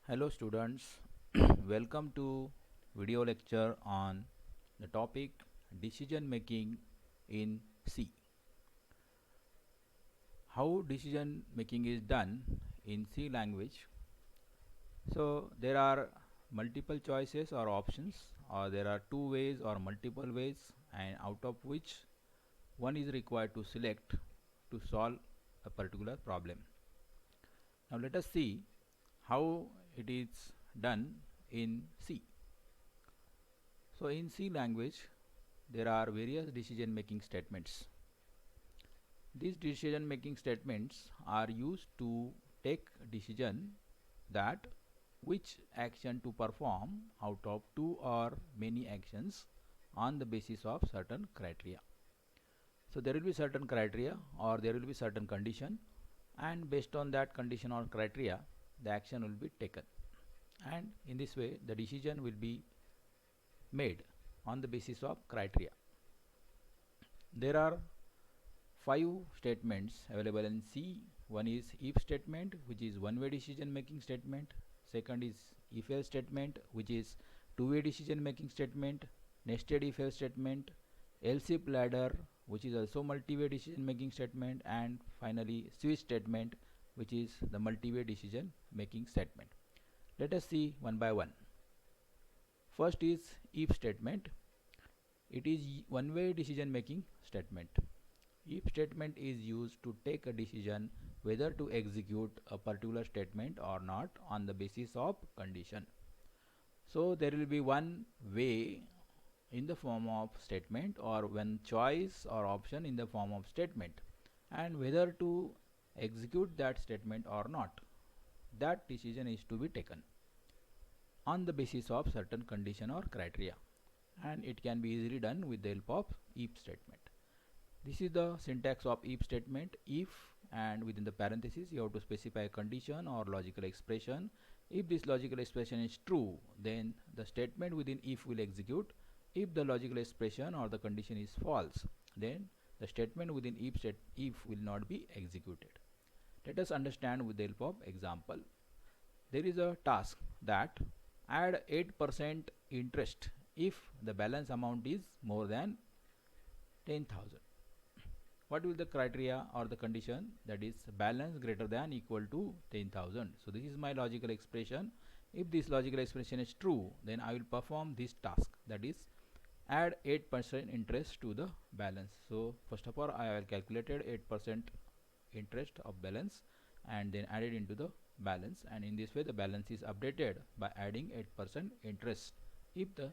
Hello students, welcome to video lecture on the topic decision making in C. How decision making is done in C language. So there are multiple choices or options, or there are two ways or multiple ways, and out of which one is required to select to solve a particular problem. Now let us see how it is done in C. So in C language there are various decision making statements. These decision making statements are used to take decision that which action to perform out of two or many actions on the basis of certain criteria. So there will be certain criteria or there will be certain condition, and based on that condition or criteria the action will be taken, and in this way the decision will be made on the basis of criteria. There are five statements available in C. One is if statement, which is one-way decision making statement. Second is if else statement, which is two-way decision making statement. Nested if else statement. Else if ladder, which is also multi-way decision making statement. And finally switch statement, which is the multi-way decision making statement. Let us see one by one. First is if statement. It is one-way decision making statement. If statement is used to take a decision whether to execute a particular statement or not on the basis of condition. So there will be one way in the form of statement, or one choice or option in the form of statement, and whether to execute that statement or not, that decision is to be taken on the basis of certain condition or criteria, and it can be easily done with the help of if statement. This is the syntax of if statement. If, and within the parenthesis you have to specify a condition or logical expression. If this logical expression is true, then the statement within if will execute. If the logical expression or the condition is false, then the statement within if will not be executed. Let us understand with the help of example. There is a task that add 8% interest if the balance amount is more than 10,000. What will the criteria or the condition? That is balance greater than equal to 10,000. So this is my logical expression. If this logical expression is true, then I will perform this task, that is add 8% interest to the balance. So first of all I have calculated 8% interest of balance and then added into the balance, and in this way the balance is updated by adding 8% interest if the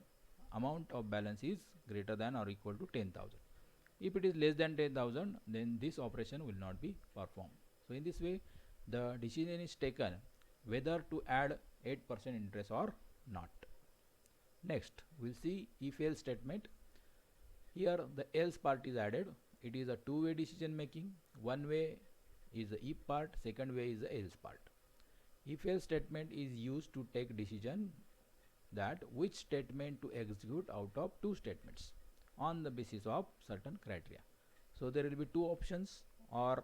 amount of balance is greater than or equal to 10,000. If it is less than 10,000, then this operation will not be performed. So in this way the decision is taken whether to add 8% interest or not. Next we'll see if else statement. Here the else part is added. It is a two-way decision making. One way is the if part, second way is the else part. If else statement is used to take decision that which statement to execute out of two statements on the basis of certain criteria. So there will be two options or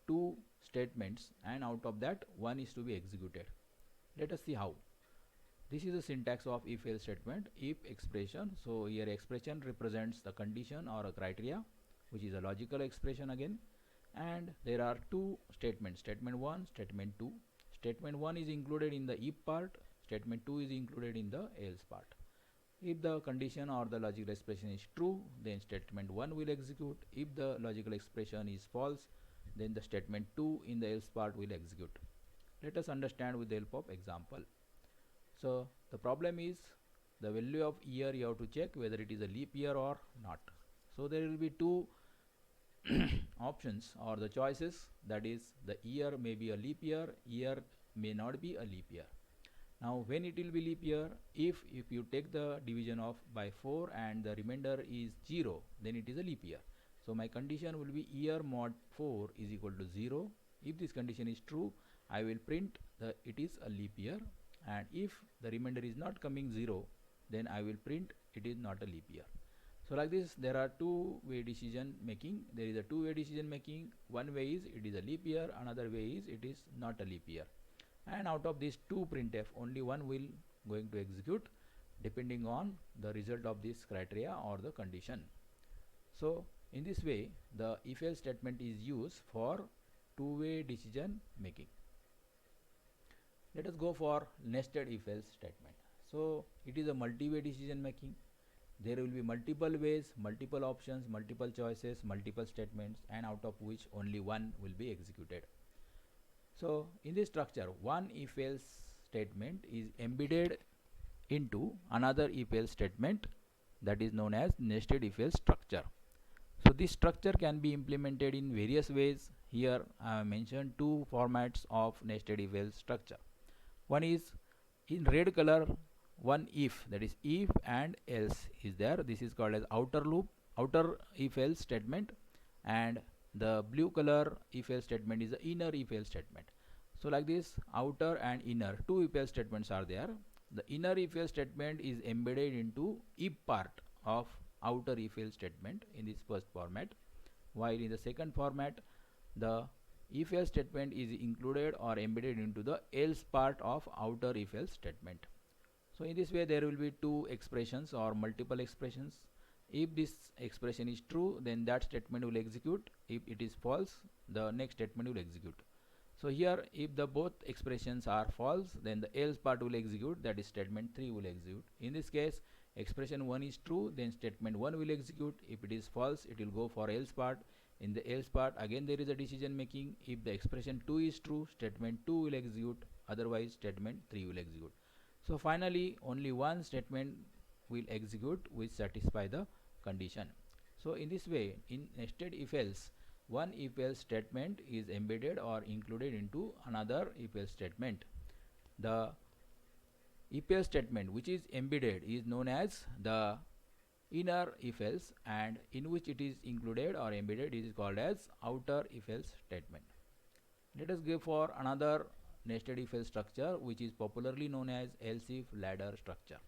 two statements, and out of that one is to be executed. Let us see how. This is the syntax of if else statement. If expression, so here expression represents the condition or a criteria, which is a logical expression again, and there are two statements, statement 1, statement 2. Statement 1 is included in the if part, statement 2 is included in the else part. If the condition or the logical expression is true, then statement 1 will execute. If the logical expression is false, then the statement 2 in the else part will execute. Let us understand with the help of example. So the problem is the value of year you have to check whether it is a leap year or not. So there will be two options or the choices, that is the year may be a leap year, year may not be a leap year. Now when it will be leap year, if you take the division of by 4 and the remainder is 0, then it is a leap year. So my condition will be year mod 4 is equal to 0. If this condition is true, I will print the it is a leap year, and if the remainder is not coming 0, then I will print it is not a leap year. So like this there are two-way decision making. There is a two-way decision making. One way is it is a leap year, another way is it is not a leap year. and out of these two printf only one will going to execute depending on the result of this criteria or the condition. So in this way the if else statement is used for two-way decision making. Let us go for nested if else statement. So it is a multi-way decision making. There will be multiple ways, multiple options, multiple choices, multiple statements, and out of which only one will be executed. So in this structure, one if else statement is embedded into another if else statement, that is known as nested if else structure. So this structure can be implemented in various ways. Here I have mentioned two formats of nested if else structure. One is in red color, one if, that is if and else is there. This is called as outer loop, outer if else statement, and the blue color if else statement is the inner if else statement. So like this, outer and inner two if else statements are there. The inner if else statement is embedded into if part of outer if else statement in this first format, while in the second format the if else statement is included or embedded into the else part of outer if else statement. So in this way there will be two expressions or multiple expressions. If this expression is true, then that statement will execute. If it is false, the next statement will execute. So here if the both expressions are false, then the else part will execute, that is statement 3 will execute. In this case expression 1 is true, then statement 1 will execute. If it is false, it will go for else part. In the else part again there is a decision making. If the expression 2 is true, statement 2 will execute, otherwise statement 3 will execute. So finally only one statement will execute which satisfy the condition. So in this way in nested if else, one if else statement is embedded or included into another if else statement. The if else statement which is embedded is known as the inner if else, and in which it is included or embedded is called as outer if else statement. Let us go for another nested if else structure which is popularly known as else if ladder structure.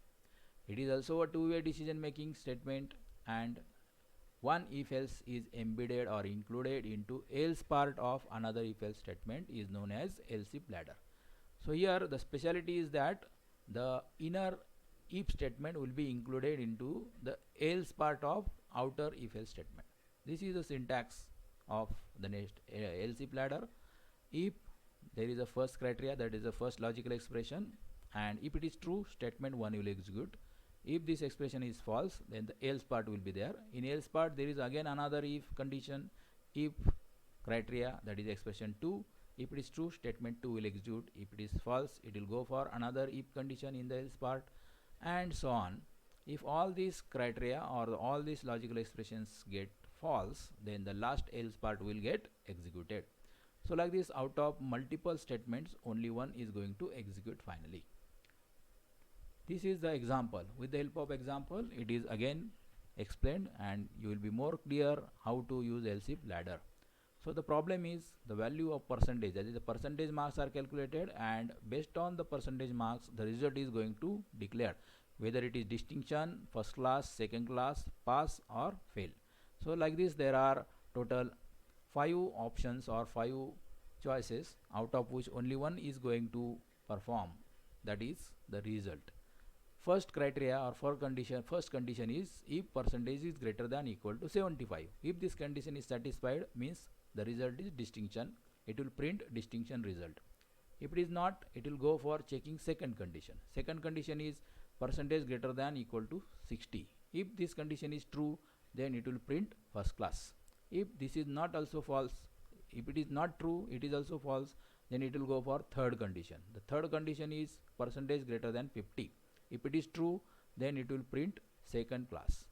It is also a two-way decision making statement, and one if else is embedded or included into else part of another if else statement is known as else if ladder. So here the speciality is that the inner if statement will be included into the else part of outer if else statement. This is the syntax of the else if ladder. If there is a first criteria, that is the first logical expression, and if it is true, statement 1 will execute. If this expression is false, then the else part will be there. In else part there is again another if condition, if criteria, that is expression 2. If it is true, statement 2 will execute. If it is false, it will go for another if condition in the else part, and so on. If all these criteria or all these logical expressions get false, then the last else part will get executed. So like this, out of multiple statements only one is going to execute finally. This is the example. With the help of example it is again explained and you will be more clear how to use else if ladder. So the problem is the value of percentage, that is the percentage marks are calculated, and based on the percentage marks the result is going to declare whether it is distinction, first class, second class, pass or fail. So like this there are total 5 options or 5 choices, out of which only one is going to perform, that is the result. First criteria or first condition is if percentage is greater than equal to 75. If this condition is satisfied, means the result is distinction, it will print distinction result. If it is not, it will go for checking second condition. Second condition is percentage greater than equal to 60. If this condition is true, then it will print first class. If this is not also false, if it is not true, it is also false, then it will go for third condition. The third condition is percentage greater than 50. If it is true, then it will print second class.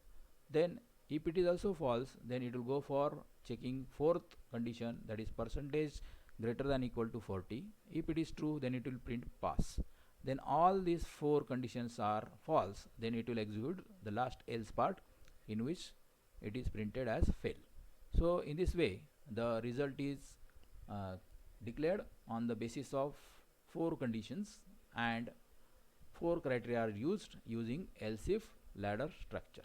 Then if it is also false, then it will go for checking fourth condition, that is percentage greater than equal to 40. If it is true, then it will print pass. Then all these 4 conditions are false, then it will execute the last else part, in which it is printed as fail. So in this way the result is declared on the basis of 4 conditions, and 4 criteria are used using else if ladder structure.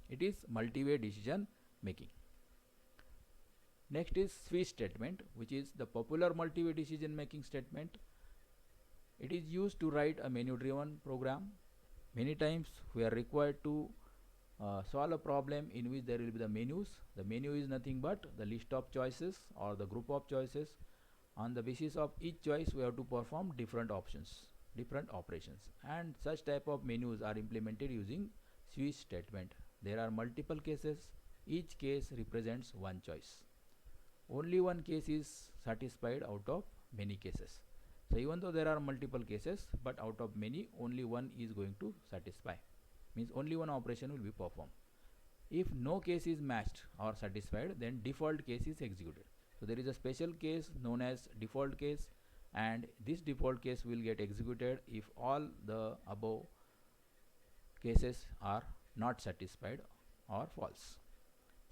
It is multi-way decision making. Next is switch statement, which is the popular multi-way decision making statement. It is used to write a menu driven program. Many times we are required to solve a problem in which there will be the menus. The menu is nothing but the list of choices or the group of choices. On the basis of each choice we have to perform different options, different operations, and such type of menus are implemented using switch statement. There are multiple cases. Each case represents one choice. Only one case is satisfied out of many cases. So even though there are multiple cases, but out of many only one is going to satisfy, means only one operation will be performed. If no case is matched or satisfied, then default case is executed. So there is a special case known as default case, and this default case will get executed if all the above cases are not satisfied or false.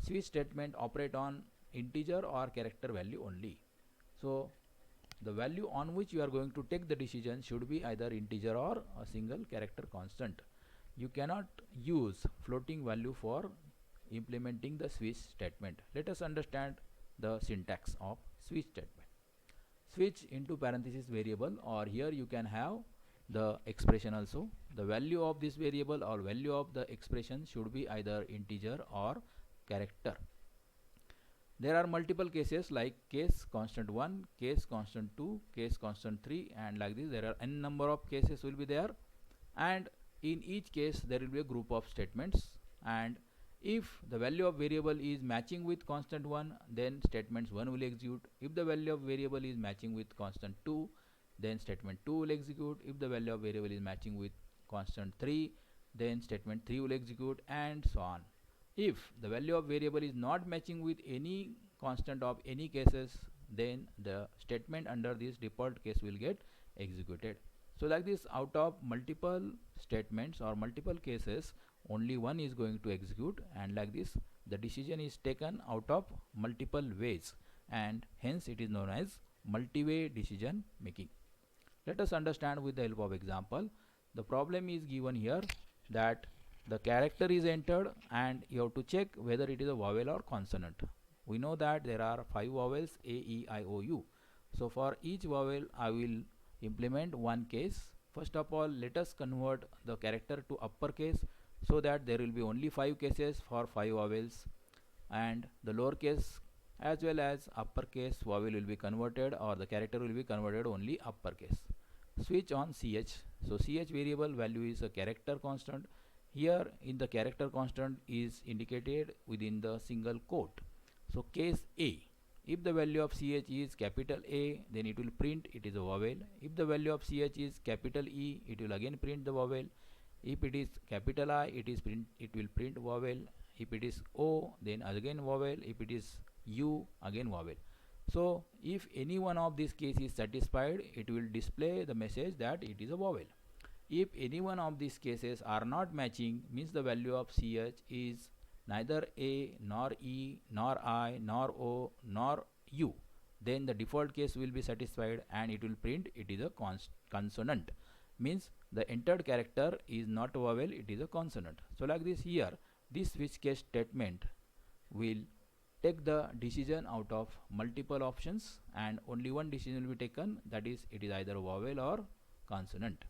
Switch statement operate on integer or character value only. So the value on which you are going to take the decision should be either integer or a single character constant. You cannot use floating value for implementing the switch statement. Let us understand the syntax of switch statement. Switch into parenthesis variable, or here you can have the expression also. The value of this variable or value of the expression should be either integer or character. There are multiple cases like case constant 1, case constant 2, case constant 3, and like this there are n number of cases will be there, and in each case there will be a group of statements, and if the value of variable is matching with constant 1, then statements 1 will execute. If the value of variable is matching with constant 2, then statement 2 will execute. If the value of variable is matching with constant 3, then statement 3 will execute, and so on. If the value of variable is not matching with any constant of any cases, then the statement under this default case will get executed. So like this, out of multiple statements or multiple cases, only one is going to execute, and like this the decision is taken out of multiple ways, and hence it is known as multi-way decision making. Let us understand with the help of example. The problem is given here that the character is entered and you have to check whether it is a vowel or consonant. We know that there are 5 vowels A, E, I, O, U. So for each vowel I will implement one case. First of all, let us convert the character to uppercase so that there will be only 5 cases for 5 vowels, and the lowercase as well as uppercase vowel will be converted, or the character will be converted only uppercase. Switch on ch. So ch variable value is a character constant. Here in the character constant is indicated within the single quote. So case A, if the value of ch is capital A, then it will print it is a vowel. If the value of ch is capital E, it will again print the vowel. If it is capital I, it will print vowel. If it is O, then again vowel. If it is U, again vowel. So if any one of these cases is satisfied, it will display the message that it is a vowel. If any one of these cases are not matching, means the value of ch is neither A nor E nor I nor O nor U, then the default case will be satisfied and it will print it is a consonant, means the entered character is not a vowel, it is a consonant. So like this, here this switch case statement will take the decision out of multiple options and only one decision will be taken, that is it is either a vowel or consonant.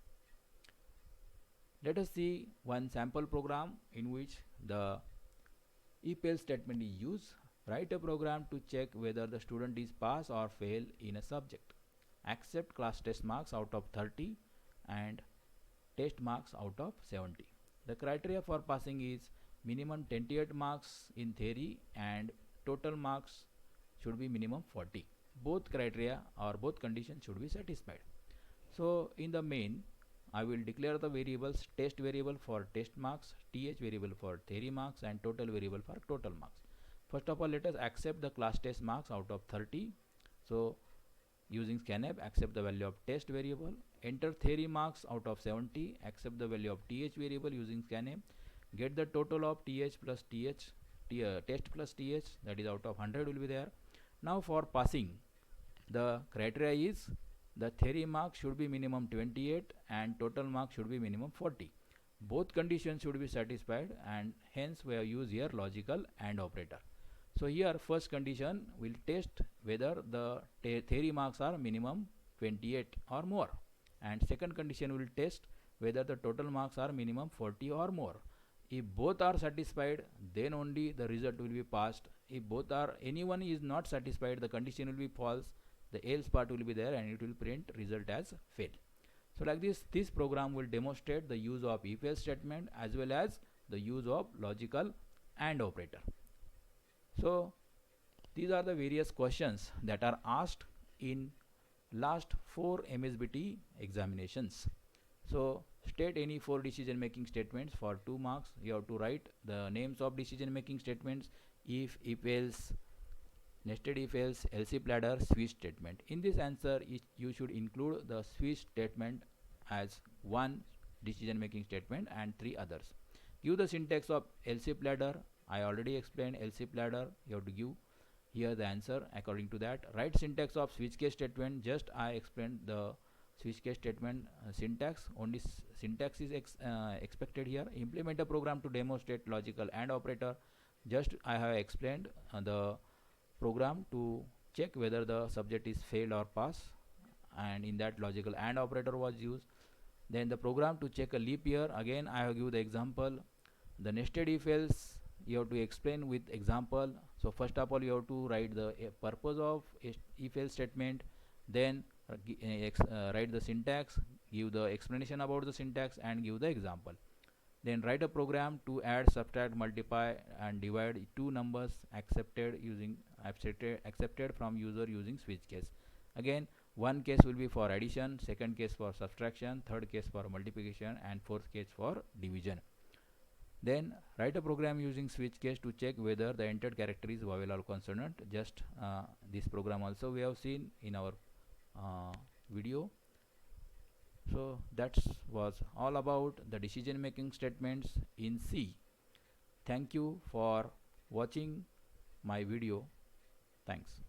Let us see one sample program in which the if else statement is used. Write a program to check whether the student is pass or fail in a subject. Accept class test marks out of 30 and test marks out of 70. The criteria for passing is minimum 28 marks in theory and total marks should be minimum 40. Both criteria or both conditions should be satisfied. So in the main, I will declare the variables test variable for test marks, th variable for theory marks, and total variable for total marks. First of all, let us accept the class test marks out of 30. So using scanf, accept the value of test variable. Enter theory marks out of 70, accept the value of th variable using scanf. Get the total of th plus test plus th, that is out of 100 will be there. Now for passing, the criteria is the theory mark should be minimum 28 and total mark should be minimum 40. Both conditions should be satisfied, and hence we have used here logical AND operator. So here first condition will test whether the theory marks are minimum 28 or more. and second condition will test whether the total marks are minimum 40 or more. If both are satisfied, then only the result will be passed. If both are, anyone is not satisfied, the condition will be false, the else part will be there and it will print result as fail. So like this program will demonstrate the use of if else statement as well as the use of logical AND operator. So these are the various questions that are asked in last 4 MSBT examinations. So state any 4 decision making statements for 2 marks. You have to write the names of decision making statements: if else, nested if else, else if ladder, switch statement. In this answer you should include the switch statement as one decision making statement and 3 others. Give the syntax of else if ladder. I already explained else if ladder. You have to give here the answer according to that. Write syntax of switch case statement. Just I explained the switch case statement syntax. Only syntax is expected here. Implement a program to demonstrate logical AND operator. Just I have explained the program to check whether the subject is failed or pass, and in that logical AND operator was used. Then the program to check a leap year. Again I have given the example. The nested if else you have to explain with example. So first of all you have to write the purpose of if else statement, then write the syntax, give the explanation about the syntax and give the example. Then write a program to add, subtract, multiply and divide two numbers accepted from user using switch case. Again, one case will be for addition, second case for subtraction, third case for multiplication and fourth case for division. Then write a program using switch case to check whether the entered character is vowel or consonant. Just this program also we have seen in our video. So that was all about the decision making statements in C. Thank you for watching my video. Thanks.